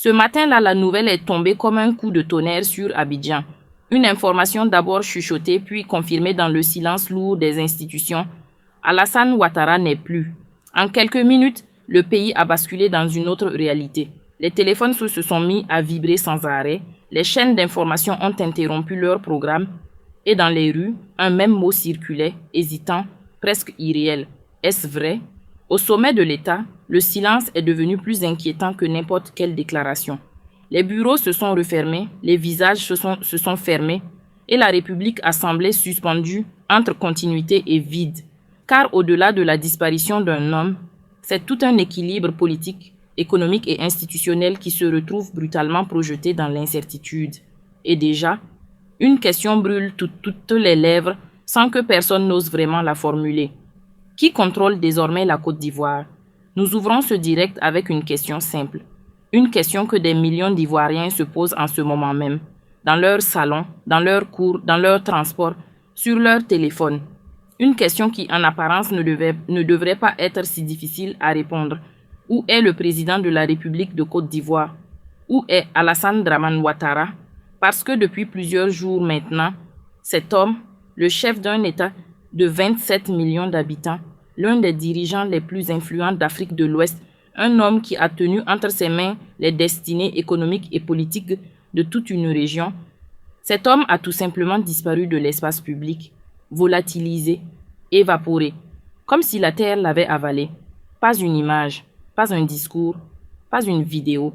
Ce matin-là, la nouvelle est tombée comme un coup de tonnerre sur Abidjan. Une information d'abord chuchotée puis confirmée dans le silence lourd des institutions. Alassane Ouattara n'est plus. En quelques minutes, le pays a basculé dans une autre réalité. Les téléphones se sont mis à vibrer sans arrêt, les chaînes d'information ont interrompu leur programme et dans les rues, un même mot circulait, hésitant, presque irréel. Est-ce vrai? Au sommet de l'État, le silence est devenu plus inquiétant que n'importe quelle déclaration. Les bureaux se sont refermés, les visages se sont fermés et la République a semblé suspendue entre continuité et vide. Car au-delà de la disparition d'un homme, c'est tout un équilibre politique, économique et institutionnel qui se retrouve brutalement projeté dans l'incertitude. Et déjà, une question brûle toutes les lèvres sans que personne n'ose vraiment la formuler. Qui contrôle désormais la Côte d'Ivoire? Nous ouvrons ce direct avec une question simple. Une question que des millions d'Ivoiriens se posent en ce moment même, dans leur salon, dans leur cours, dans leur transport, sur leur téléphone. Une question qui, en apparence, ne devrait pas être si difficile à répondre. Où est le président de la République de Côte d'Ivoire? Où est Alassane Dramane Ouattara? Parce que depuis plusieurs jours maintenant, cet homme, le chef d'un État de 27 millions d'habitants, l'un des dirigeants les plus influents d'Afrique de l'Ouest, un homme qui a tenu entre ses mains les destinées économiques et politiques de toute une région, cet homme a tout simplement disparu de l'espace public, volatilisé, évaporé, comme si la terre l'avait avalé. Pas une image, pas un discours, pas une vidéo,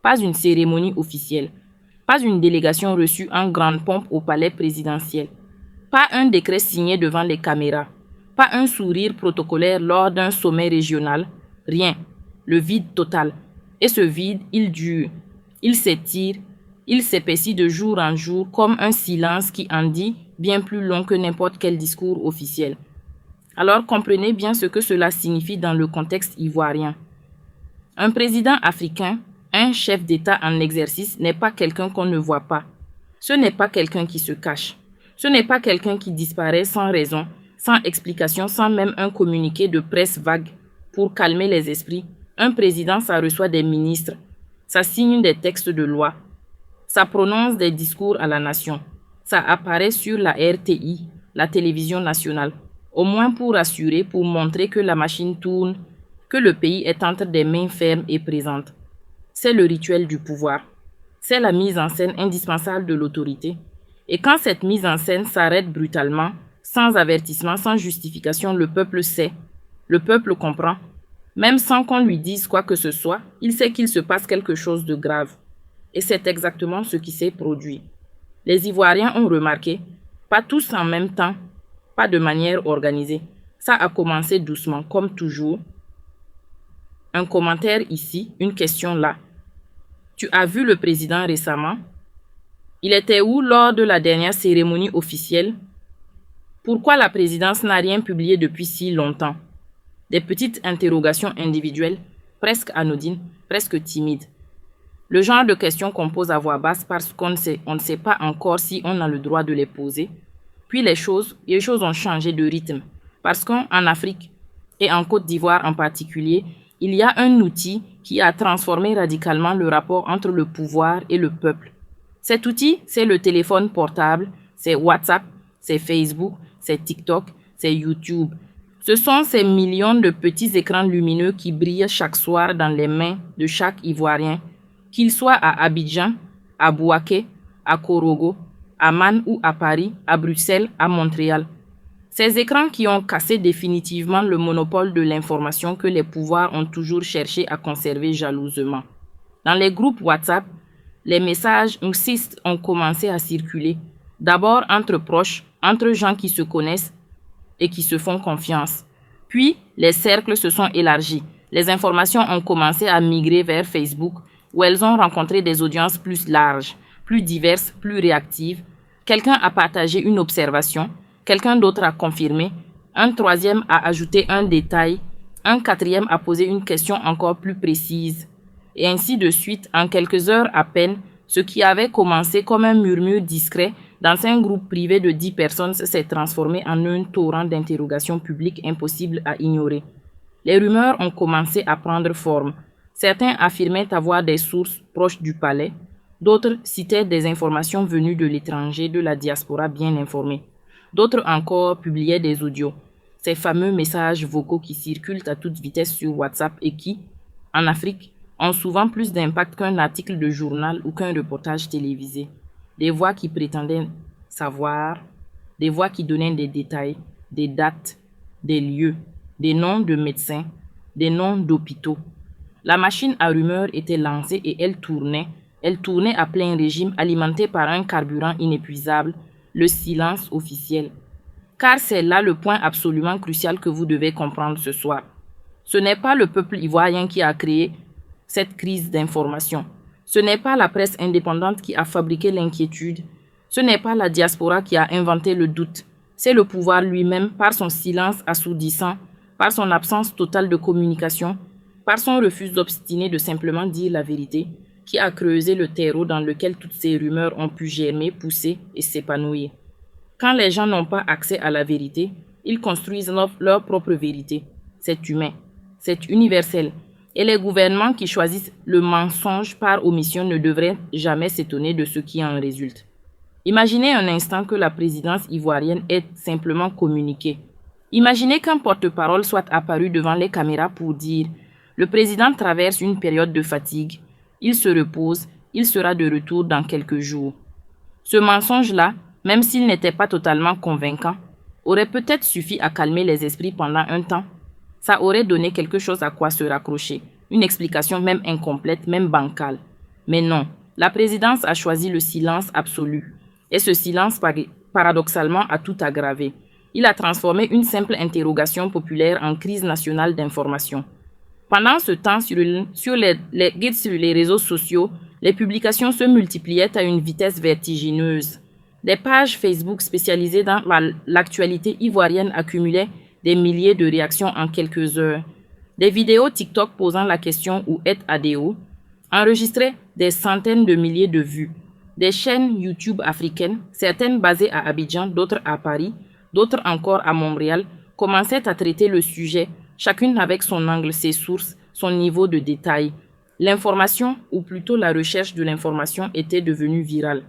pas une cérémonie officielle, pas une délégation reçue en grande pompe au palais présidentiel, pas un décret signé devant les caméras, pas un sourire protocolaire lors d'un sommet régional, rien, le vide total. Et ce vide, il dure, il s'étire, il s'épaissit de jour en jour comme un silence qui en dit bien plus long que n'importe quel discours officiel. Alors comprenez bien ce que cela signifie dans le contexte ivoirien. Un président africain, un chef d'État en exercice n'est pas quelqu'un qu'on ne voit pas. Ce n'est pas quelqu'un qui se cache. Ce n'est pas quelqu'un qui disparaît sans raison, sans explication, sans même un communiqué de presse vague pour calmer les esprits. Un président, ça reçoit des ministres, ça signe des textes de loi, ça prononce des discours à la nation, ça apparaît sur la RTI, la télévision nationale, au moins pour assurer, pour montrer que la machine tourne, que le pays est entre des mains fermes et présentes. C'est le rituel du pouvoir. C'est la mise en scène indispensable de l'autorité. Et quand cette mise en scène s'arrête brutalement, sans avertissement, sans justification, le peuple sait, le peuple comprend. Même sans qu'on lui dise quoi que ce soit, il sait qu'il se passe quelque chose de grave. Et c'est exactement ce qui s'est produit. Les Ivoiriens ont remarqué, pas tous en même temps, pas de manière organisée. Ça a commencé doucement, comme toujours. Un commentaire ici, une question là. Tu as vu le président récemment? Il était où lors de la dernière cérémonie officielle? Pourquoi la présidence n'a rien publié depuis si longtemps? Des petites interrogations individuelles, presque anodines, presque timides. Le genre de questions qu'on pose à voix basse parce qu'on ne sait pas encore si on a le droit de les poser. Puis les choses ont changé de rythme. Parce qu'en Afrique, et en Côte d'Ivoire en particulier, il y a un outil qui a transformé radicalement le rapport entre le pouvoir et le peuple. Cet outil, c'est le téléphone portable, c'est WhatsApp, c'est Facebook, c'est TikTok, c'est YouTube. Ce sont ces millions de petits écrans lumineux qui brillent chaque soir dans les mains de chaque Ivoirien, qu'il soit à Abidjan, à Bouaké, à Korogo, à Man ou à Paris, à Bruxelles, à Montréal. Ces écrans qui ont cassé définitivement le monopole de l'information que les pouvoirs ont toujours cherché à conserver jalousement. Dans les groupes WhatsApp, les messages insistent ont commencé à circuler, d'abord entre proches, entre gens qui se connaissent et qui se font confiance. Puis, les cercles se sont élargis. Les informations ont commencé à migrer vers Facebook, où elles ont rencontré des audiences plus larges, plus diverses, plus réactives. Quelqu'un a partagé une observation, quelqu'un d'autre a confirmé, un troisième a ajouté un détail, un quatrième a posé une question encore plus précise. Et ainsi de suite, en quelques heures à peine, ce qui avait commencé comme un murmure discret dans un groupe privé de 10 personnes s'est transformé en un torrent d'interrogations publiques impossible à ignorer. Les rumeurs ont commencé à prendre forme. Certains affirmaient avoir des sources proches du palais, d'autres citaient des informations venues de l'étranger, de la diaspora bien informée. D'autres encore publiaient des audios, ces fameux messages vocaux qui circulent à toute vitesse sur WhatsApp et qui, en Afrique, ont souvent plus d'impact qu'un article de journal ou qu'un reportage télévisé. Des voix qui prétendaient savoir, des voix qui donnaient des détails, des dates, des lieux, des noms de médecins, des noms d'hôpitaux. La machine à rumeurs était lancée et elle tournait à plein régime alimentée par un carburant inépuisable, le silence officiel. Car c'est là le point absolument crucial que vous devez comprendre ce soir. Ce n'est pas le peuple ivoirien qui a créé cette crise d'information. Ce n'est pas la presse indépendante qui a fabriqué l'inquiétude. Ce n'est pas la diaspora qui a inventé le doute. C'est le pouvoir lui-même par son silence assourdissant, par son absence totale de communication, par son refus obstiné de simplement dire la vérité, qui a creusé le terreau dans lequel toutes ces rumeurs ont pu germer, pousser et s'épanouir. Quand les gens n'ont pas accès à la vérité, ils construisent leur propre vérité. C'est humain, c'est universel. Et les gouvernements qui choisissent le mensonge par omission ne devraient jamais s'étonner de ce qui en résulte. Imaginez un instant que la présidence ivoirienne ait simplement communiqué. Imaginez qu'un porte-parole soit apparu devant les caméras pour dire « Le président traverse une période de fatigue, il se repose, il sera de retour dans quelques jours. » Ce mensonge-là, même s'il n'était pas totalement convaincant, aurait peut-être suffi à calmer les esprits pendant un temps. Ça aurait donné quelque chose à quoi se raccrocher, une explication même incomplète, même bancale. Mais non, la présidence a choisi le silence absolu. Et ce silence, paradoxalement, a tout aggravé. Il a transformé une simple interrogation populaire en crise nationale d'information. Pendant ce temps, sur les réseaux sociaux, les publications se multipliaient à une vitesse vertigineuse. Des pages Facebook spécialisées dans l'actualité ivoirienne accumulaient des milliers de réactions en quelques heures. Des vidéos TikTok posant la question où est ADO enregistraient des centaines de milliers de vues. Des chaînes YouTube africaines, certaines basées à Abidjan, d'autres à Paris, d'autres encore à Montréal, commençaient à traiter le sujet, chacune avec son angle, ses sources, son niveau de détail. L'information, ou plutôt la recherche de l'information, était devenue virale.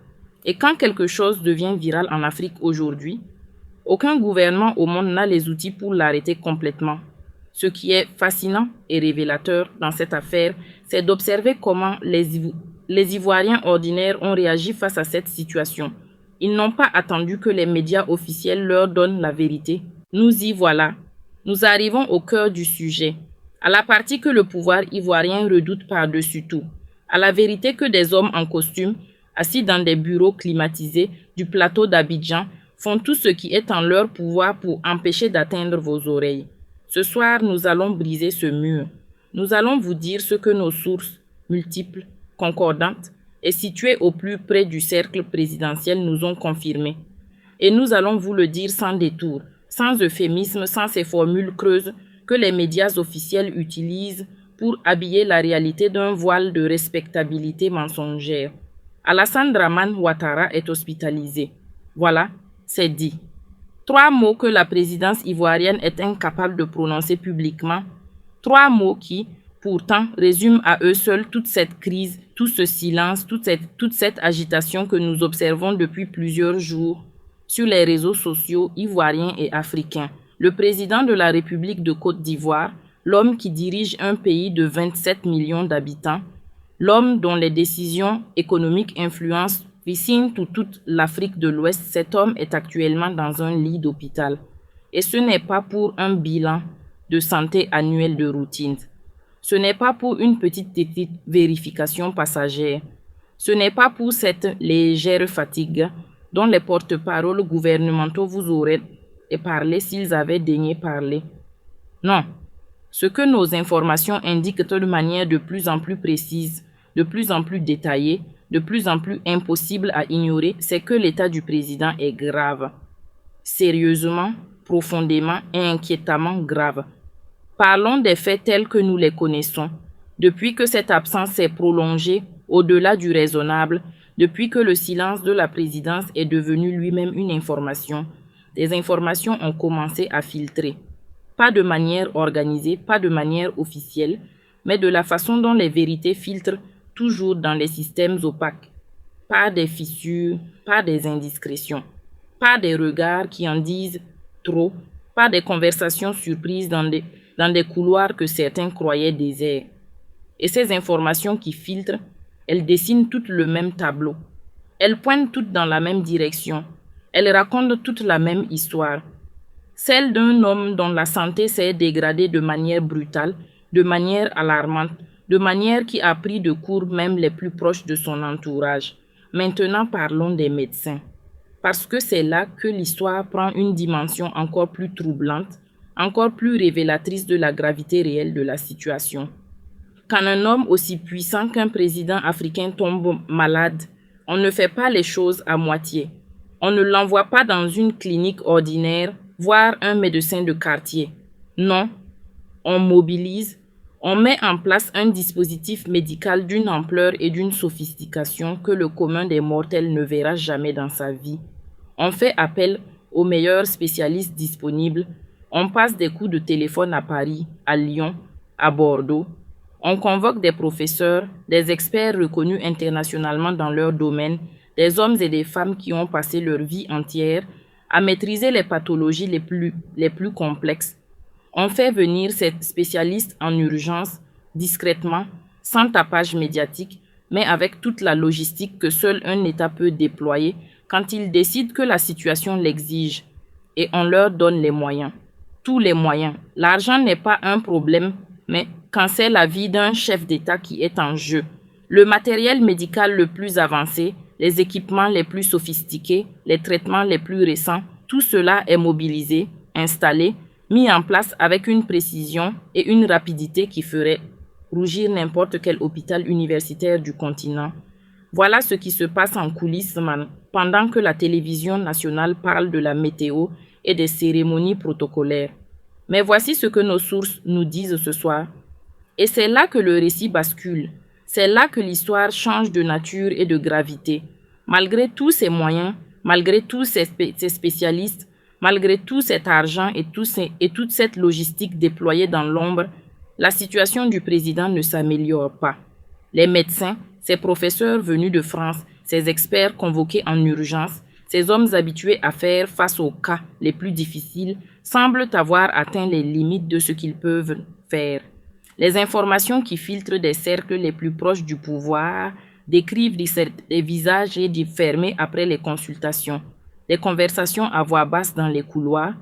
Et quand quelque chose devient viral en Afrique aujourd'hui, aucun gouvernement au monde n'a les outils pour l'arrêter complètement. Ce qui est fascinant et révélateur dans cette affaire, c'est d'observer comment les Ivoiriens ordinaires ont réagi face à cette situation. Ils n'ont pas attendu que les médias officiels leur donnent la vérité. Nous y voilà. Nous arrivons au cœur du sujet, à la partie que le pouvoir ivoirien redoute par-dessus tout, à la vérité que des hommes en costume, assis dans des bureaux climatisés du plateau d'Abidjan, font tout ce qui est en leur pouvoir pour empêcher d'atteindre vos oreilles. Ce soir, nous allons briser ce mur. Nous allons vous dire ce que nos sources, multiples, concordantes, et situées au plus près du cercle présidentiel nous ont confirmé. Et nous allons vous le dire sans détour, sans euphémisme, sans ces formules creuses que les médias officiels utilisent pour habiller la réalité d'un voile de respectabilité mensongère. Alassane Dramane Ouattara est hospitalisé. Voilà, c'est dit. 3 mots que la présidence ivoirienne est incapable de prononcer publiquement. 3 mots qui, pourtant, résument à eux seuls toute cette crise, tout ce silence, toute cette agitation que nous observons depuis plusieurs jours sur les réseaux sociaux ivoiriens et africains. Le président de la République de Côte d'Ivoire, l'homme qui dirige un pays de 27 millions d'habitants, l'homme dont les décisions économiques influencent toute l'Afrique de l'Ouest, cet homme est actuellement dans un lit d'hôpital. Et ce n'est pas pour un bilan de santé annuel de routine. Ce n'est pas pour une petite vérification passagère. Ce n'est pas pour cette légère fatigue dont les porte-paroles gouvernementaux vous auraient parlé s'ils avaient daigné parler. Non. Ce que nos informations indiquent de manière de plus en plus précise, de plus en plus détaillée, de plus en plus impossible à ignorer, c'est que l'état du président est grave. Sérieusement, profondément et inquiétamment grave. Parlons des faits tels que nous les connaissons. Depuis que cette absence s'est prolongée au-delà du raisonnable, depuis que le silence de la présidence est devenu lui-même une information, des informations ont commencé à filtrer. Pas de manière organisée, pas de manière officielle, mais de la façon dont les vérités filtrent toujours dans les systèmes opaques, par des fissures, par des indiscrétions, par des regards qui en disent trop, par des conversations surprises dans des couloirs que certains croyaient déserts. Et ces informations qui filtrent, elles dessinent toutes le même tableau. Elles pointent toutes dans la même direction. Elles racontent toutes la même histoire. Celle d'un homme dont la santé s'est dégradée de manière brutale, de manière alarmante, de manière qui a pris de court même les plus proches de son entourage. Maintenant parlons des médecins. Parce que c'est là que l'histoire prend une dimension encore plus troublante, encore plus révélatrice de la gravité réelle de la situation. Quand un homme aussi puissant qu'un président africain tombe malade, on ne fait pas les choses à moitié. On ne l'envoie pas dans une clinique ordinaire, voir un médecin de quartier. Non, on mobilise, on met en place un dispositif médical d'une ampleur et d'une sophistication que le commun des mortels ne verra jamais dans sa vie. On fait appel aux meilleurs spécialistes disponibles, on passe des coups de téléphone à Paris, à Lyon, à Bordeaux. On convoque des professeurs, des experts reconnus internationalement dans leur domaine, des hommes et des femmes qui ont passé leur vie entière à maîtriser les pathologies les plus complexes. On fait venir ces spécialistes en urgence, discrètement, sans tapage médiatique, mais avec toute la logistique que seul un État peut déployer quand il décide que la situation l'exige. Et on leur donne les moyens. Tous les moyens. L'argent n'est pas un problème, mais quand c'est la vie d'un chef d'État qui est en jeu. Le matériel médical le plus avancé, les équipements les plus sophistiqués, les traitements les plus récents, tout cela est mobilisé, installé, mis en place avec une précision et une rapidité qui ferait rougir n'importe quel hôpital universitaire du continent. Voilà ce qui se passe en coulisses pendant que la télévision nationale parle de la météo et des cérémonies protocolaires. Mais voici ce que nos sources nous disent ce soir. Et c'est là que le récit bascule. C'est là que l'histoire change de nature et de gravité. Malgré tous ces moyens, malgré tous ces spécialistes, malgré tout cet argent et toute cette logistique déployée dans l'ombre, la situation du président ne s'améliore pas. Les médecins, ces professeurs venus de France, ces experts convoqués en urgence, ces hommes habitués à faire face aux cas les plus difficiles, semblent avoir atteint les limites de ce qu'ils peuvent faire. Les informations qui filtrent des cercles les plus proches du pouvoir décrivent des visages fermés après les consultations, des conversations à voix basse dans les couloirs,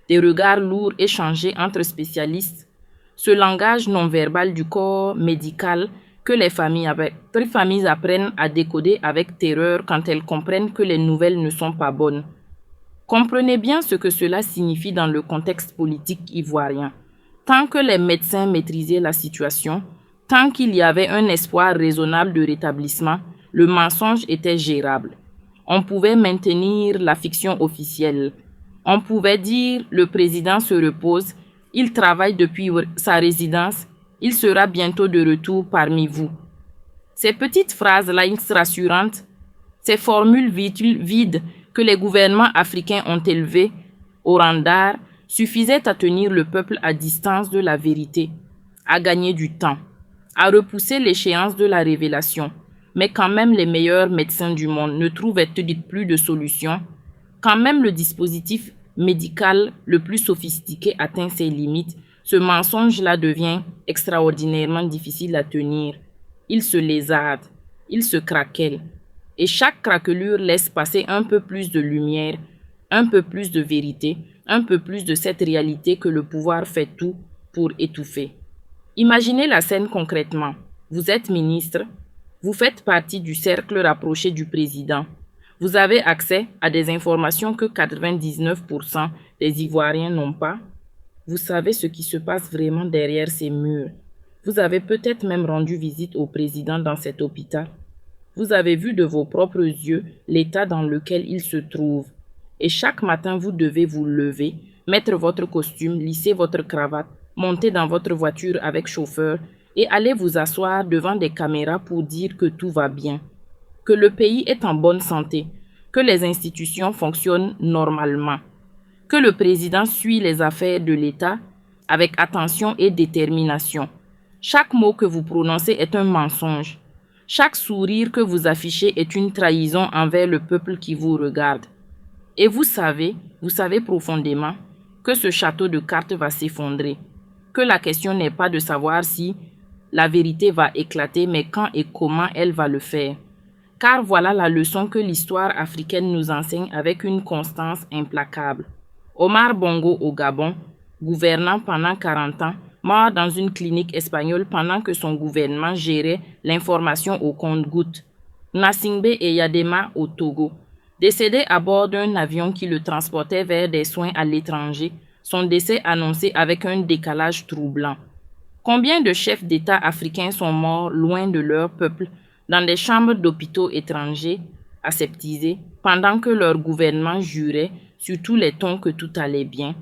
des regards lourds échangés entre spécialistes, ce langage non-verbal du corps médical que les familles apprennent à décoder avec terreur quand elles comprennent que les nouvelles ne sont pas bonnes. Comprenez bien ce que cela signifie dans le contexte politique ivoirien. Tant que les médecins maîtrisaient la situation, tant qu'il y avait un espoir raisonnable de rétablissement, le mensonge était gérable. On pouvait maintenir la fiction officielle. On pouvait dire le président se repose, il travaille depuis sa résidence, il sera bientôt de retour parmi vous. Ces petites phrases-là rassurantes, ces formules vides que les gouvernements africains ont élevées au rang d'art, suffisaient à tenir le peuple à distance de la vérité, à gagner du temps, à repousser l'échéance de la révélation. Mais quand même les meilleurs médecins du monde ne trouvaient-ils plus de solution, quand même le dispositif médical le plus sophistiqué atteint ses limites, ce mensonge-là devient extraordinairement difficile à tenir. Il se lézarde, il se craquelle, et chaque craquelure laisse passer un peu plus de lumière, un peu plus de vérité, un peu plus de cette réalité que le pouvoir fait tout pour étouffer. Imaginez la scène concrètement. Vous êtes ministre, vous faites partie du cercle rapproché du président. Vous avez accès à des informations que 99% des Ivoiriens n'ont pas. Vous savez ce qui se passe vraiment derrière ces murs. Vous avez peut-être même rendu visite au président dans cet hôpital. Vous avez vu de vos propres yeux l'état dans lequel il se trouve. Et chaque matin, vous devez vous lever, mettre votre costume, lisser votre cravate, monter dans votre voiture avec chauffeur et aller vous asseoir devant des caméras pour dire que tout va bien, que le pays est en bonne santé, que les institutions fonctionnent normalement, que le président suit les affaires de l'État avec attention et détermination. Chaque mot que vous prononcez est un mensonge. Chaque sourire que vous affichez est une trahison envers le peuple qui vous regarde. Et vous savez profondément que ce château de cartes va s'effondrer, que la question n'est pas de savoir si la vérité va éclater, mais quand et comment elle va le faire. Car voilà la leçon que l'histoire africaine nous enseigne avec une constance implacable. Omar Bongo au Gabon, gouvernant pendant 40 ans, mort dans une clinique espagnole pendant que son gouvernement gérait l'information au compte-gouttes. Gnassingbé Eyadema au Togo, décédé à bord d'un avion qui le transportait vers des soins à l'étranger, son décès annoncé avec un décalage troublant. Combien de chefs d'État africains sont morts loin de leur peuple, dans des chambres d'hôpitaux étrangers, aseptisés, pendant que leur gouvernement jurait sur tous les tons que tout allait bien?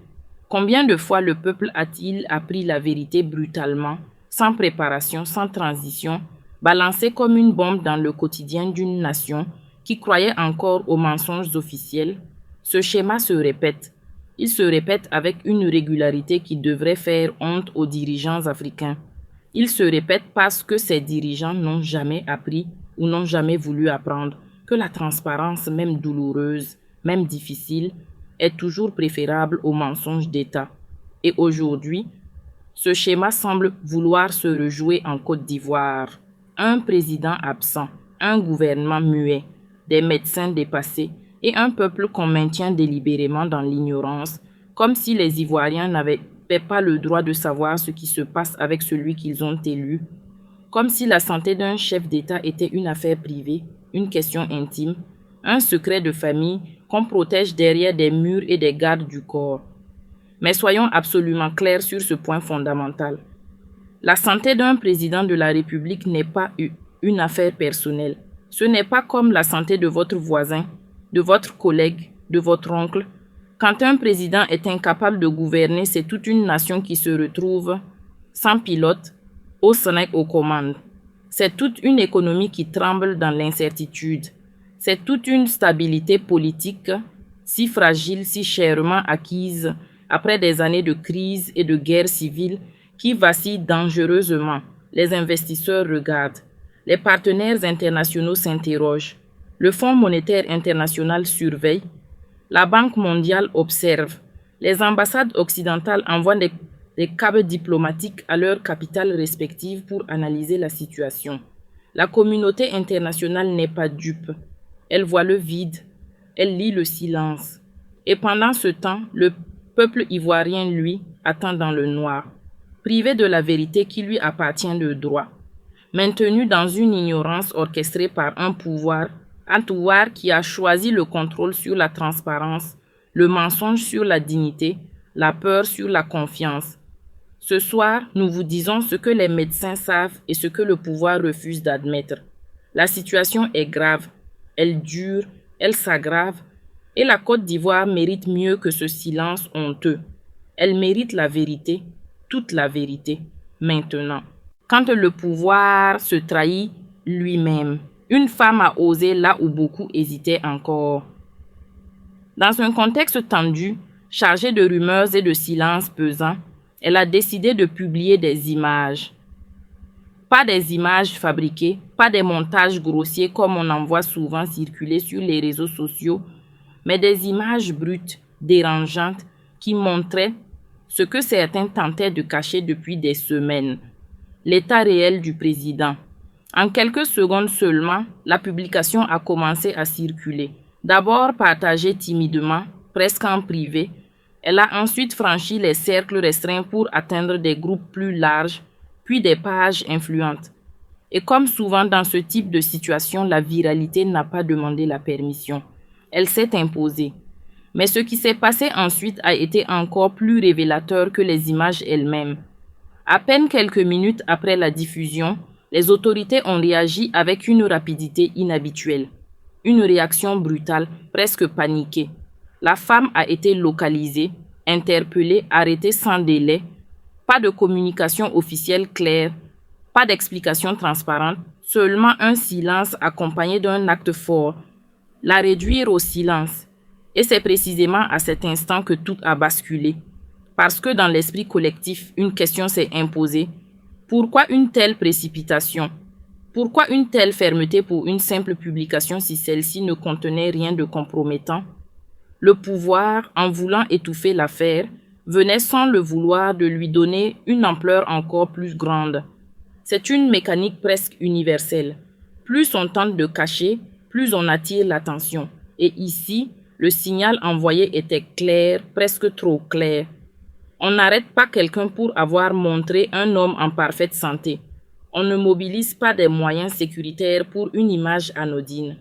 Combien de fois le peuple a-t-il appris la vérité brutalement, sans préparation, sans transition, balancé comme une bombe dans le quotidien d'une nation qui croyait encore aux mensonges officiels? Ce schéma se répète. Il se répète avec une régularité qui devrait faire honte aux dirigeants africains. Il se répète parce que ces dirigeants n'ont jamais appris ou n'ont jamais voulu apprendre que la transparence, même douloureuse, même difficile, est toujours préférable aux mensonges d'État. Et aujourd'hui, ce schéma semble vouloir se rejouer en Côte d'Ivoire. Un président absent, un gouvernement muet, des médecins dépassés et un peuple qu'on maintient délibérément dans l'ignorance, comme si les Ivoiriens n'avaient pas le droit de savoir ce qui se passe avec celui qu'ils ont élu, comme si la santé d'un chef d'État était une affaire privée, une question intime, un secret de famille qu'on protège derrière des murs et des gardes du corps. Mais soyons absolument clairs sur ce point fondamental. La santé d'un président de la République n'est pas une affaire personnelle. Ce n'est pas comme la santé de votre voisin, de votre collègue, de votre oncle. Quand un président est incapable de gouverner, c'est toute une nation qui se retrouve sans pilote, au Sénèque aux commandes. C'est toute une économie qui tremble dans l'incertitude. C'est toute une stabilité politique, si fragile, si chèrement acquise, après des années de crise et de guerre civile, qui vacille dangereusement. Les investisseurs regardent. Les partenaires internationaux s'interrogent. Le Fonds monétaire international surveille. La Banque mondiale observe. Les ambassades occidentales envoient des câbles diplomatiques à leurs capitales respectives pour analyser la situation. La communauté internationale n'est pas dupe. Elle voit le vide, elle lit le silence. Et pendant ce temps, le peuple ivoirien, lui, attend dans le noir, privé de la vérité qui lui appartient de droit, maintenu dans une ignorance orchestrée par un pouvoir qui a choisi le contrôle sur la transparence, le mensonge sur la dignité, la peur sur la confiance. Ce soir, nous vous disons ce que les médecins savent et ce que le pouvoir refuse d'admettre. La situation est grave. Elle dure, elle s'aggrave, et la Côte d'Ivoire mérite mieux que ce silence honteux. Elle mérite la vérité, toute la vérité, maintenant. Quand le pouvoir se trahit lui-même, une femme a osé là où beaucoup hésitaient encore. Dans un contexte tendu, chargé de rumeurs et de silences pesants, elle a décidé de publier des images. Pas des images fabriquées, pas des montages grossiers comme on en voit souvent circuler sur les réseaux sociaux, mais des images brutes, dérangeantes, qui montraient ce que certains tentaient de cacher depuis des semaines, l'état réel du président. En quelques secondes seulement, la publication a commencé à circuler. D'abord partagée timidement, presque en privé, elle a ensuite franchi les cercles restreints pour atteindre des groupes plus larges, puis des pages influentes. Et comme souvent dans ce type de situation, la viralité n'a pas demandé la permission. Elle s'est imposée. Mais ce qui s'est passé ensuite a été encore plus révélateur que les images elles-mêmes. À peine quelques minutes après la diffusion, les autorités ont réagi avec une rapidité inhabituelle. Une réaction brutale, presque paniquée. La femme a été localisée, interpellée, arrêtée sans délai. Pas de communication officielle claire, pas d'explication transparente, seulement un silence accompagné d'un acte fort. La réduire au silence. Et c'est précisément à cet instant que tout a basculé. Parce que dans l'esprit collectif, une question s'est imposée. Pourquoi une telle précipitation? Pourquoi une telle fermeté pour une simple publication si celle-ci ne contenait rien de compromettant? Le pouvoir, en voulant étouffer l'affaire, venait sans le vouloir de lui donner une ampleur encore plus grande. C'est une mécanique presque universelle. Plus on tente de cacher, plus on attire l'attention. Et ici, le signal envoyé était clair, presque trop clair. On n'arrête pas quelqu'un pour avoir montré un homme en parfaite santé. On ne mobilise pas des moyens sécuritaires pour une image anodine.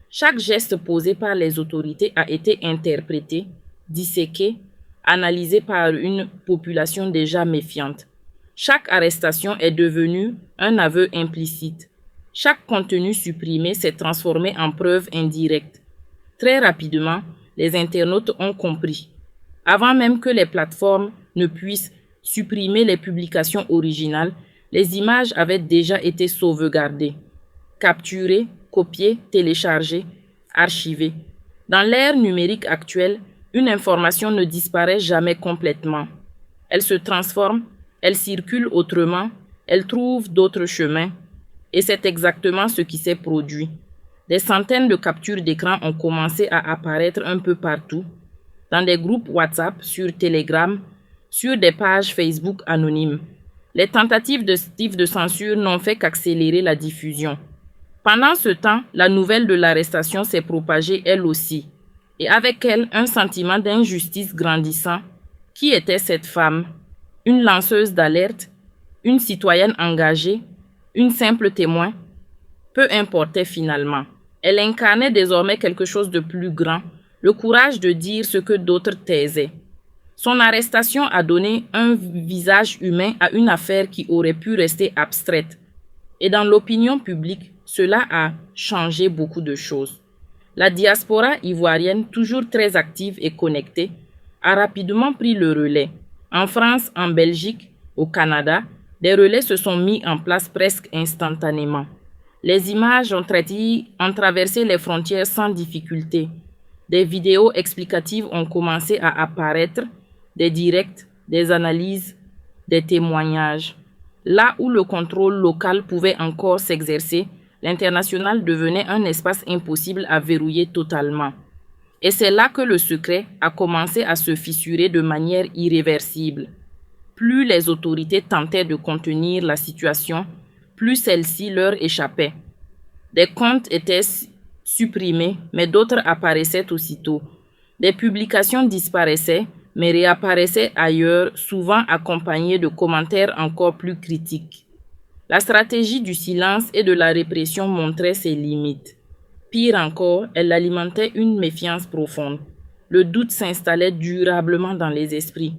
Chaque geste posé par les autorités a été interprété, disséqué, analysé par une population déjà méfiante. Chaque arrestation est devenue un aveu implicite. Chaque contenu supprimé s'est transformé en preuve indirecte. Très rapidement, les internautes ont compris. Avant même que les plateformes ne puissent supprimer les publications originales, les images avaient déjà été sauvegardées, capturées, copiées, téléchargées, archivées. Dans l'ère numérique actuelle, une information ne disparaît jamais complètement. Elle se transforme, elle circule autrement, elle trouve d'autres chemins. Et c'est exactement ce qui s'est produit. Des centaines de captures d'écran ont commencé à apparaître un peu partout, dans des groupes WhatsApp, sur Telegram, sur des pages Facebook anonymes. Les tentatives de censure n'ont fait qu'accélérer la diffusion. Pendant ce temps, la nouvelle de l'arrestation s'est propagée elle aussi, et avec elle un sentiment d'injustice grandissant. Qui était cette femme? Une lanceuse d'alerte? Une citoyenne engagée? Une simple témoin? Peu importait finalement. Elle incarnait désormais quelque chose de plus grand, le courage de dire ce que d'autres taisaient. Son arrestation a donné un visage humain à une affaire qui aurait pu rester abstraite. Et dans l'opinion publique, cela a changé beaucoup de choses. La diaspora ivoirienne, toujours très active et connectée, a rapidement pris le relais. En France, en Belgique, au Canada, des relais se sont mis en place presque instantanément. Les images ont traversé les frontières sans difficulté. Des vidéos explicatives ont commencé à apparaître, des directs, des analyses, des témoignages. Là où le contrôle local pouvait encore s'exercer, l'international devenait un espace impossible à verrouiller totalement. Et c'est là que le secret a commencé à se fissurer de manière irréversible. Plus les autorités tentaient de contenir la situation, plus celle-ci leur échappait. Des comptes étaient supprimés, mais d'autres apparaissaient aussitôt. Des publications disparaissaient, mais réapparaissaient ailleurs, souvent accompagnées de commentaires encore plus critiques. La stratégie du silence et de la répression montrait ses limites. Pire encore, elle alimentait une méfiance profonde. Le doute s'installait durablement dans les esprits.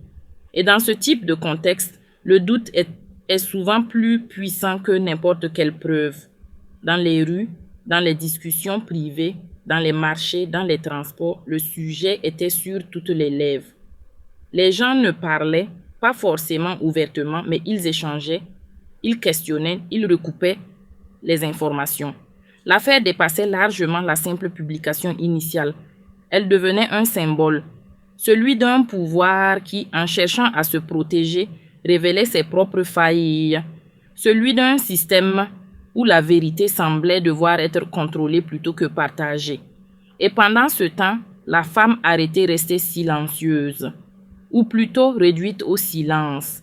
Et dans ce type de contexte, le doute est souvent plus puissant que n'importe quelle preuve. Dans les rues, dans les discussions privées, dans les marchés, dans les transports, le sujet était sur toutes les lèvres. Les gens ne parlaient pas forcément ouvertement, mais ils échangeaient, ils questionnaient, ils recoupaient les informations. L'affaire dépassait largement la simple publication initiale. Elle devenait un symbole, celui d'un pouvoir qui, en cherchant à se protéger, révélait ses propres failles, celui d'un système où la vérité semblait devoir être contrôlée plutôt que partagée. Et pendant ce temps, la femme arrêtée restait silencieuse, ou plutôt réduite au silence.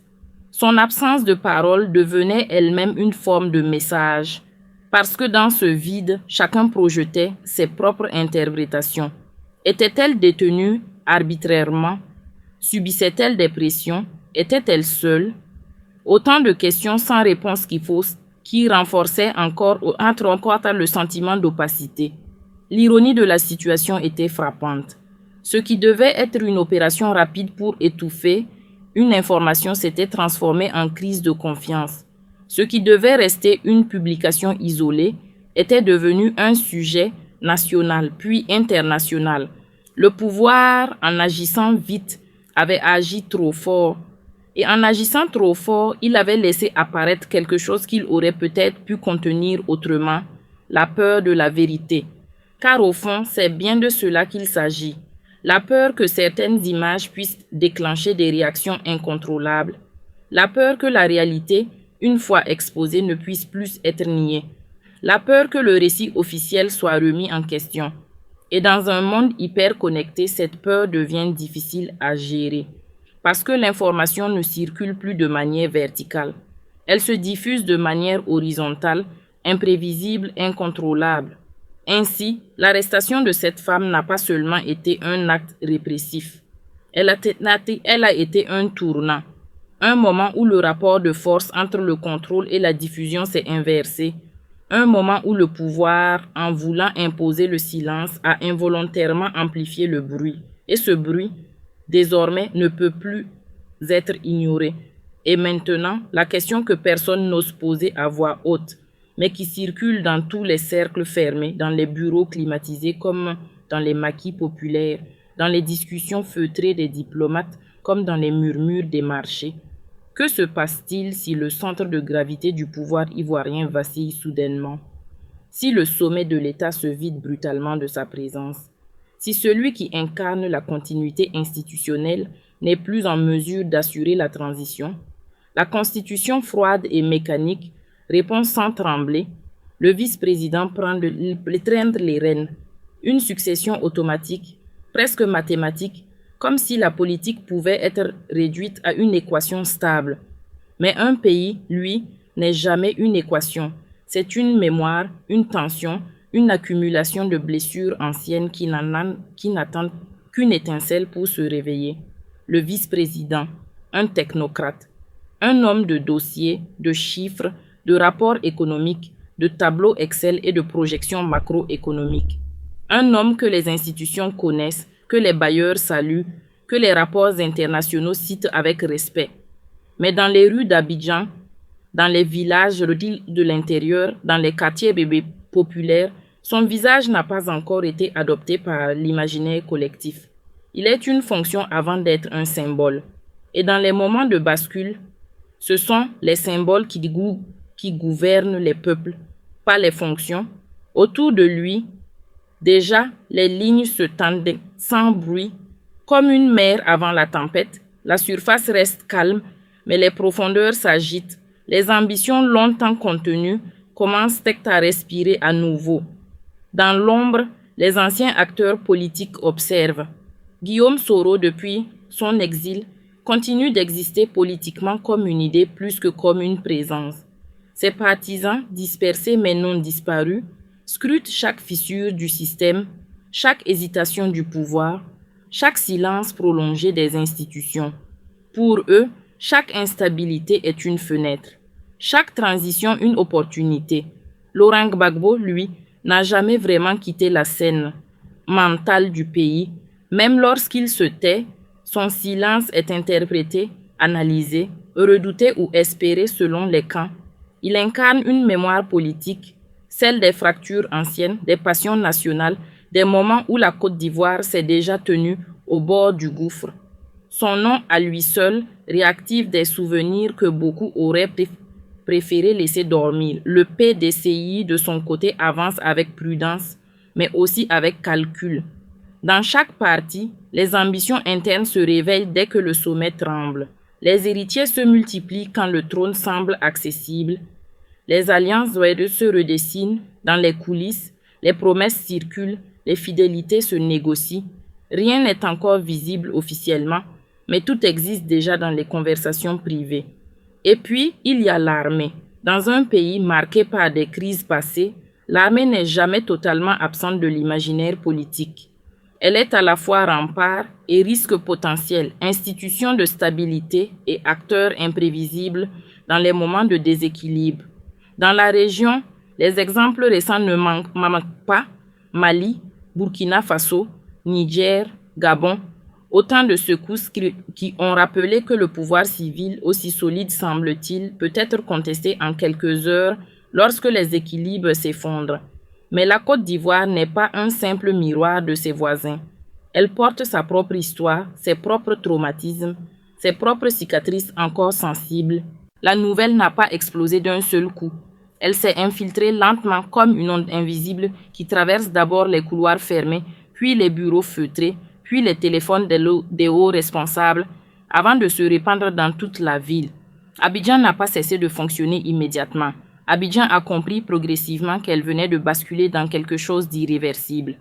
Son absence de parole devenait elle-même une forme de message, parce que dans ce vide, chacun projetait ses propres interprétations. Était-elle détenue arbitrairement? Subissait-elle des pressions? Était-elle seule? Autant de questions sans réponse qui renforçaient encore le sentiment d'opacité. L'ironie de la situation était frappante. Ce qui devait être une opération rapide pour étouffer une information s'était transformé en crise de confiance. Ce qui devait rester une publication isolée était devenu un sujet national puis international. Le pouvoir, en agissant vite, avait agi trop fort. Et en agissant trop fort, il avait laissé apparaître quelque chose qu'il aurait peut-être pu contenir autrement, la peur de la vérité. Car au fond, c'est bien de cela qu'il s'agit. La peur que certaines images puissent déclencher des réactions incontrôlables. La peur que la réalité, une fois exposé, ne puisse plus être nié. La peur que le récit officiel soit remis en question. Et dans un monde hyper connecté, cette peur devient difficile à gérer parce que l'information ne circule plus de manière verticale. Elle se diffuse de manière horizontale, imprévisible, incontrôlable. Ainsi, l'arrestation de cette femme n'a pas seulement été un acte répressif. Elle a été un tournant, un moment où le rapport de force entre le contrôle et la diffusion s'est inversé, un moment où le pouvoir, en voulant imposer le silence, a involontairement amplifié le bruit. Et ce bruit, désormais, ne peut plus être ignoré. Et maintenant, la question que personne n'ose poser à voix haute, mais qui circule dans tous les cercles fermés, dans les bureaux climatisés comme dans les maquis populaires, dans les discussions feutrées des diplomates comme dans les murmures des marchés. Que se passe-t-il si le centre de gravité du pouvoir ivoirien vacille soudainement? Si le sommet de l'État se vide brutalement de sa présence? Si celui qui incarne la continuité institutionnelle n'est plus en mesure d'assurer la transition? La constitution froide et mécanique répond sans trembler. Le vice-président prend traîne les rênes. Une succession automatique, presque mathématique, comme si la politique pouvait être réduite à une équation stable. Mais un pays, lui, n'est jamais une équation. C'est une mémoire, une tension, une accumulation de blessures anciennes qui n'attendent qu'une étincelle pour se réveiller. Le vice-président, un technocrate, un homme de dossiers, de chiffres, de rapports économiques, de tableaux Excel et de projections macroéconomiques. Un homme que les institutions connaissent, que les bailleurs saluent, que les rapports internationaux citent avec respect. Mais dans les rues d'Abidjan, dans les villages de l'intérieur, dans les quartiers bébés populaires, son visage n'a pas encore été adopté par l'imaginaire collectif. Il est une fonction avant d'être un symbole. Et dans les moments de bascule, ce sont les symboles qui gouvernent les peuples, pas les fonctions. Autour de lui, déjà, les lignes se tendent sans bruit, comme une mer avant la tempête. La surface reste calme, mais les profondeurs s'agitent. Les ambitions longtemps contenues commencent à respirer à nouveau. Dans l'ombre, les anciens acteurs politiques observent. Guillaume Soro, depuis son exil, continue d'exister politiquement comme une idée plus que comme une présence. Ses partisans, dispersés mais non disparus, scrutent chaque fissure du système, chaque hésitation du pouvoir, chaque silence prolongé des institutions. Pour eux, chaque instabilité est une fenêtre, chaque transition une opportunité. Laurent Gbagbo, lui, n'a jamais vraiment quitté la scène mentale du pays. Même lorsqu'il se tait, son silence est interprété, analysé, redouté ou espéré selon les camps. Il incarne une mémoire politique, celle des fractures anciennes, des passions nationales, des moments où la Côte d'Ivoire s'est déjà tenue au bord du gouffre. Son nom à lui seul réactive des souvenirs que beaucoup auraient préféré laisser dormir. Le PDCI, de son côté, avance avec prudence, mais aussi avec calcul. Dans chaque parti, les ambitions internes se réveillent dès que le sommet tremble. Les héritiers se multiplient quand le trône semble accessible. Les alliances se redessinent dans les coulisses, les promesses circulent, les fidélités se négocient. Rien n'est encore visible officiellement, mais tout existe déjà dans les conversations privées. Et puis, il y a l'armée. Dans un pays marqué par des crises passées, l'armée n'est jamais totalement absente de l'imaginaire politique. Elle est à la fois rempart et risque potentiel, institution de stabilité et acteur imprévisible dans les moments de déséquilibre. Dans la région, les exemples récents ne manquent pas. Mali, Burkina Faso, Niger, Gabon, autant de secousses qui ont rappelé que le pouvoir civil, aussi solide semble-t-il, peut être contesté en quelques heures lorsque les équilibres s'effondrent. Mais la Côte d'Ivoire n'est pas un simple miroir de ses voisins. Elle porte sa propre histoire, ses propres traumatismes, ses propres cicatrices encore sensibles. La nouvelle n'a pas explosé d'un seul coup. Elle s'est infiltrée lentement comme une onde invisible qui traverse d'abord les couloirs fermés, puis les bureaux feutrés, puis les téléphones des hauts responsables, avant de se répandre dans toute la ville. Abidjan n'a pas cessé de fonctionner immédiatement. Abidjan a compris progressivement qu'elle venait de basculer dans quelque chose d'irréversible.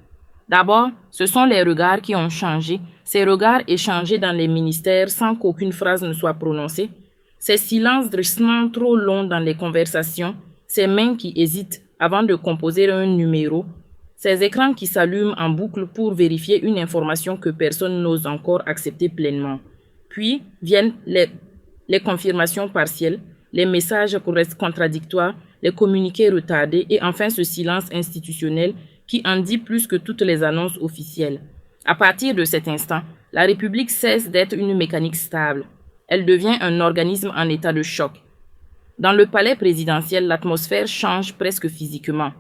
D'abord, ce sont les regards qui ont changé, ces regards échangés dans les ministères sans qu'aucune phrase ne soit prononcée, ces silences dressant trop longs dans les conversations, ces mains qui hésitent avant de composer un numéro, ces écrans qui s'allument en boucle pour vérifier une information que personne n'ose encore accepter pleinement. Puis viennent les confirmations partielles, les messages contradictoires, les communiqués retardés et enfin ce silence institutionnel qui en dit plus que toutes les annonces officielles. À partir de cet instant, la République cesse d'être une mécanique stable. Elle devient un organisme en état de choc. Dans le palais présidentiel, l'atmosphère change presque physiquement.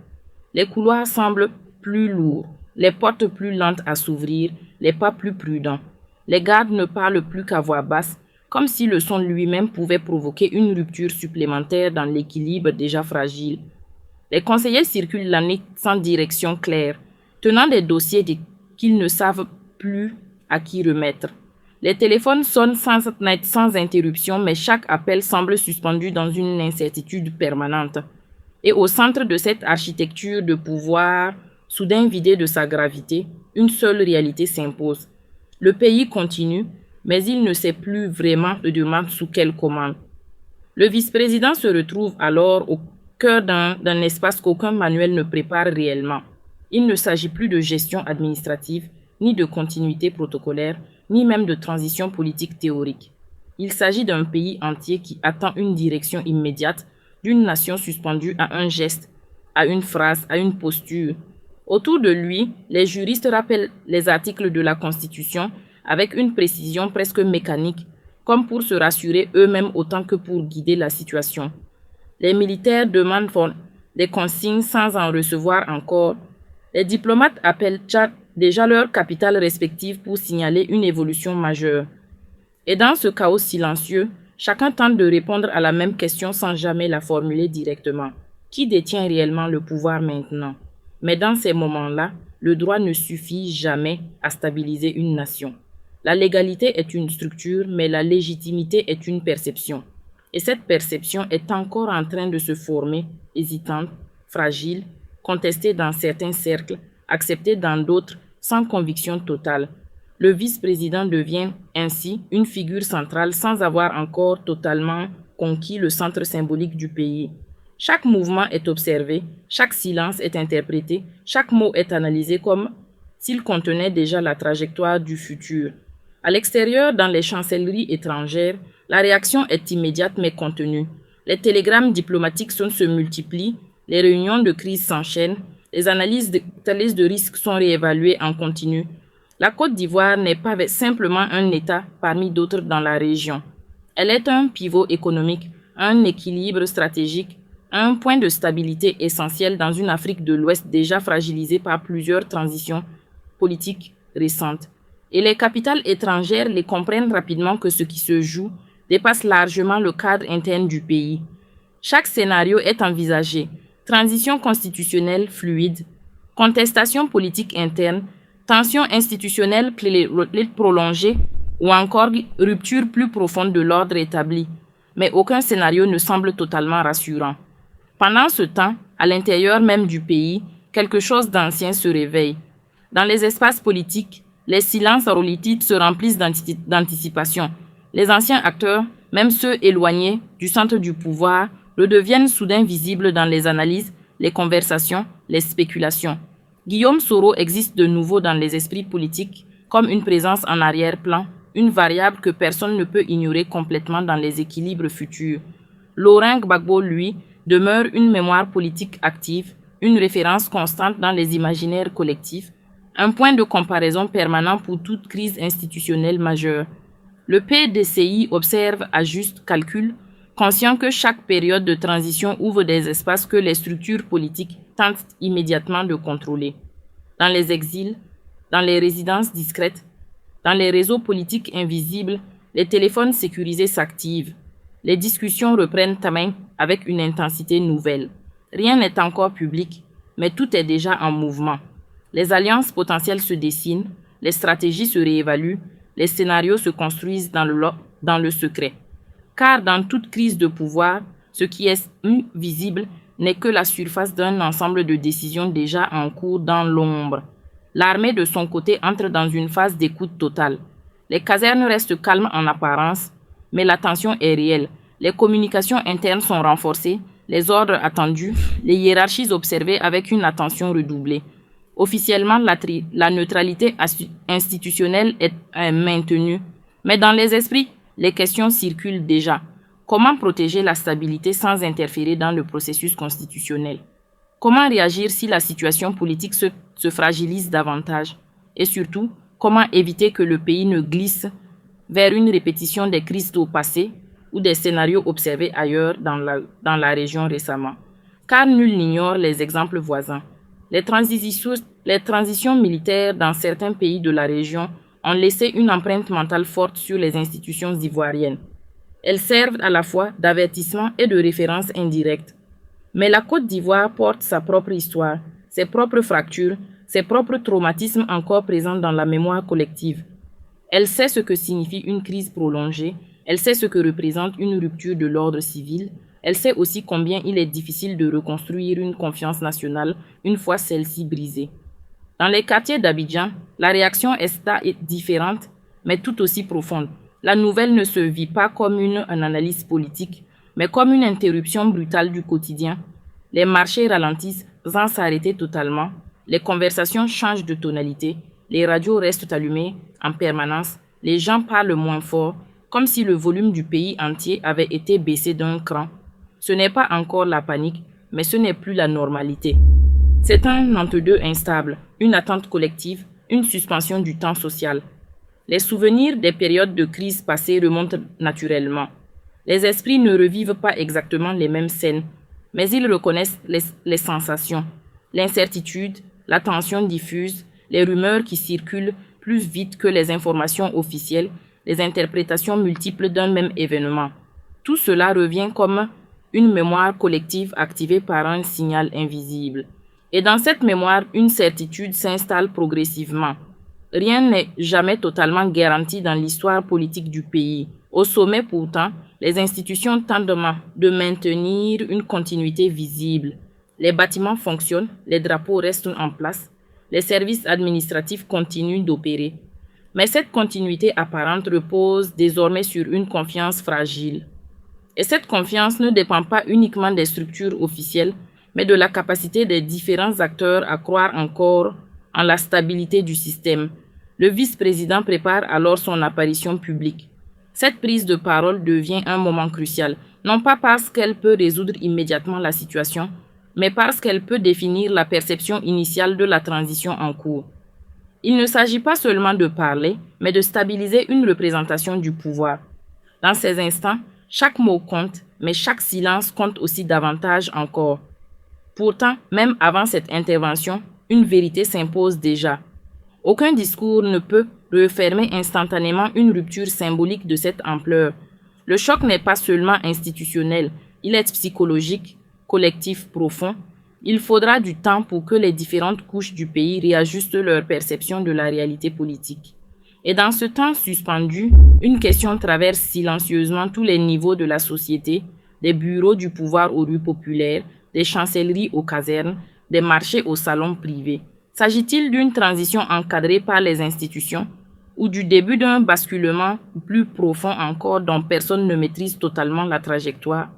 Les couloirs semblent plus lourds, les portes plus lentes à s'ouvrir, les pas plus prudents. Les gardes ne parlent plus qu'à voix basse, comme si le son lui-même pouvait provoquer une rupture supplémentaire dans l'équilibre déjà fragile. Les conseillers circulent l'année sans direction claire, tenant des dossiers qu'ils ne savent plus à qui remettre. Les téléphones sonnent sans interruption, mais chaque appel semble suspendu dans une incertitude permanente. Et au centre de cette architecture de pouvoir, soudain vidée de sa gravité, une seule réalité s'impose. Le pays continue, mais il ne sait plus vraiment de demande sous quelle commande. Le vice-président se retrouve alors au cœur d'un espace qu'aucun manuel ne prépare réellement. Il ne s'agit plus de gestion administrative, ni de continuité protocolaire, ni même de transition politique théorique. Il s'agit d'un pays entier qui attend une direction immédiate, d'une nation suspendue à un geste, à une phrase, à une posture. Autour de lui, les juristes rappellent les articles de la Constitution avec une précision presque mécanique, comme pour se rassurer eux-mêmes autant que pour guider la situation. Les militaires demandent des consignes sans en recevoir encore. Les diplomates appellent déjà leurs capitales respectives pour signaler une évolution majeure. Et dans ce chaos silencieux, chacun tente de répondre à la même question sans jamais la formuler directement. Qui détient réellement le pouvoir maintenant? Mais dans ces moments-là, le droit ne suffit jamais à stabiliser une nation. La légalité est une structure, mais la légitimité est une perception. Et cette perception est encore en train de se former, hésitante, fragile, contestée dans certains cercles, acceptée dans d'autres, sans conviction totale. Le vice-président devient ainsi une figure centrale sans avoir encore totalement conquis le centre symbolique du pays. Chaque mouvement est observé, chaque silence est interprété, chaque mot est analysé comme s'il contenait déjà la trajectoire du futur. À l'extérieur, dans les chancelleries étrangères, la réaction est immédiate mais contenue. Les télégrammes diplomatiques se multiplient, les réunions de crise s'enchaînent, les analyses de risques sont réévaluées en continu. La Côte d'Ivoire n'est pas simplement un État parmi d'autres dans la région. Elle est un pivot économique, un équilibre stratégique, un point de stabilité essentiel dans une Afrique de l'Ouest déjà fragilisée par plusieurs transitions politiques récentes. Et les capitales étrangères les comprennent rapidement que ce qui se joue dépasse largement le cadre interne du pays. Chaque scénario est envisagé. Transition constitutionnelle fluide, contestation politique interne, tension institutionnelle prolongée ou encore rupture plus profonde de l'ordre établi. Mais aucun scénario ne semble totalement rassurant. Pendant ce temps, à l'intérieur même du pays, quelque chose d'ancien se réveille. Dans les espaces politiques, les silences relitides se remplissent d'anticipation. Les anciens acteurs, même ceux éloignés du centre du pouvoir, redeviennent soudain visibles dans les analyses, les conversations, les spéculations. Guillaume Soro existe de nouveau dans les esprits politiques comme une présence en arrière-plan, une variable que personne ne peut ignorer complètement dans les équilibres futurs. Laurent Gbagbo, lui, demeure une mémoire politique active, une référence constante dans les imaginaires collectifs, un point de comparaison permanent pour toute crise institutionnelle majeure. Le PDCI observe à juste calcul, conscient que chaque période de transition ouvre des espaces que les structures politiques tentent immédiatement de contrôler. Dans les exils, dans les résidences discrètes, dans les réseaux politiques invisibles, les téléphones sécurisés s'activent. Les discussions reprennent main avec une intensité nouvelle. Rien n'est encore public, mais tout est déjà en mouvement. Les alliances potentielles se dessinent, les stratégies se réévaluent, les scénarios se construisent dans le secret. car dans toute crise de pouvoir, ce qui est visible n'est que la surface d'un ensemble de décisions déjà en cours dans l'ombre. L'armée, de son côté, entre dans une phase d'écoute totale. Les casernes restent calmes en apparence, mais la tension est réelle. Les communications internes sont renforcées, les ordres attendus, les hiérarchies observées avec une attention redoublée. Officiellement, la neutralité institutionnelle est maintenue, mais dans les esprits, les questions circulent déjà. Comment protéger la stabilité sans interférer dans le processus constitutionnel? Comment réagir si la situation politique se fragilise davantage? Et surtout, comment éviter que le pays ne glisse vers une répétition des crises au passé ou des scénarios observés ailleurs dans la région récemment? Car nul n'ignore les exemples voisins. Les transitions militaires dans certains pays de la région ont laissé une empreinte mentale forte sur les institutions ivoiriennes. Elles servent à la fois d'avertissement et de référence indirecte. Mais la Côte d'Ivoire porte sa propre histoire, ses propres fractures, ses propres traumatismes encore présents dans la mémoire collective. Elle sait ce que signifie une crise prolongée, elle sait ce que représente une rupture de l'ordre civil, elle sait aussi combien il est difficile de reconstruire une confiance nationale une fois celle-ci brisée. Dans les quartiers d'Abidjan, la réaction est différente, mais tout aussi profonde. La nouvelle ne se vit pas comme une analyse politique, mais comme une interruption brutale du quotidien. Les marchés ralentissent sans s'arrêter totalement, les conversations changent de tonalité, les radios restent allumées en permanence, les gens parlent moins fort, comme si le volume du pays entier avait été baissé d'un cran. Ce n'est pas encore la panique, mais ce n'est plus la normalité. C'est un entre-deux instable, une attente collective, une suspension du temps social. Les souvenirs des périodes de crise passées remontent naturellement. Les esprits ne revivent pas exactement les mêmes scènes, mais ils reconnaissent les sensations, l'incertitude, la tension diffuse, les rumeurs qui circulent plus vite que les informations officielles, les interprétations multiples d'un même événement. Tout cela revient comme une mémoire collective activée par un signal invisible. Et dans cette mémoire, une certitude s'installe progressivement. Rien n'est jamais totalement garanti dans l'histoire politique du pays. Au sommet, pourtant, les institutions tentent de maintenir une continuité visible. Les bâtiments fonctionnent, les drapeaux restent en place, les services administratifs continuent d'opérer. Mais cette continuité apparente repose désormais sur une confiance fragile. Et cette confiance ne dépend pas uniquement des structures officielles, mais de la capacité des différents acteurs à croire encore en la stabilité du système. Le vice-président prépare alors son apparition publique. Cette prise de parole devient un moment crucial, non pas parce qu'elle peut résoudre immédiatement la situation, mais parce qu'elle peut définir la perception initiale de la transition en cours. Il ne s'agit pas seulement de parler, mais de stabiliser une représentation du pouvoir. Dans ces instants, chaque mot compte, mais chaque silence compte aussi davantage encore. Pourtant, même avant cette intervention, une vérité s'impose déjà. Aucun discours ne peut refermer instantanément une rupture symbolique de cette ampleur. Le choc n'est pas seulement institutionnel, il est psychologique, collectif, profond. Il faudra du temps pour que les différentes couches du pays réajustent leur perception de la réalité politique. Et dans ce temps suspendu, une question traverse silencieusement tous les niveaux de la société, des bureaux du pouvoir aux rues populaires, des chancelleries aux casernes, des marchés aux salons privés. S'agit-il d'une transition encadrée par les institutions ou du début d'un basculement plus profond encore dont personne ne maîtrise totalement la trajectoire?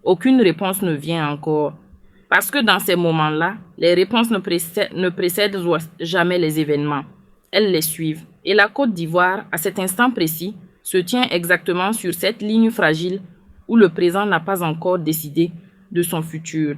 Aucune réponse ne vient encore. Parce que dans ces moments-là, les réponses ne précèdent jamais les événements. Elles les suivent. Et la Côte d'Ivoire, à cet instant précis, se tient exactement sur cette ligne fragile où le présent n'a pas encore décidé de son futur.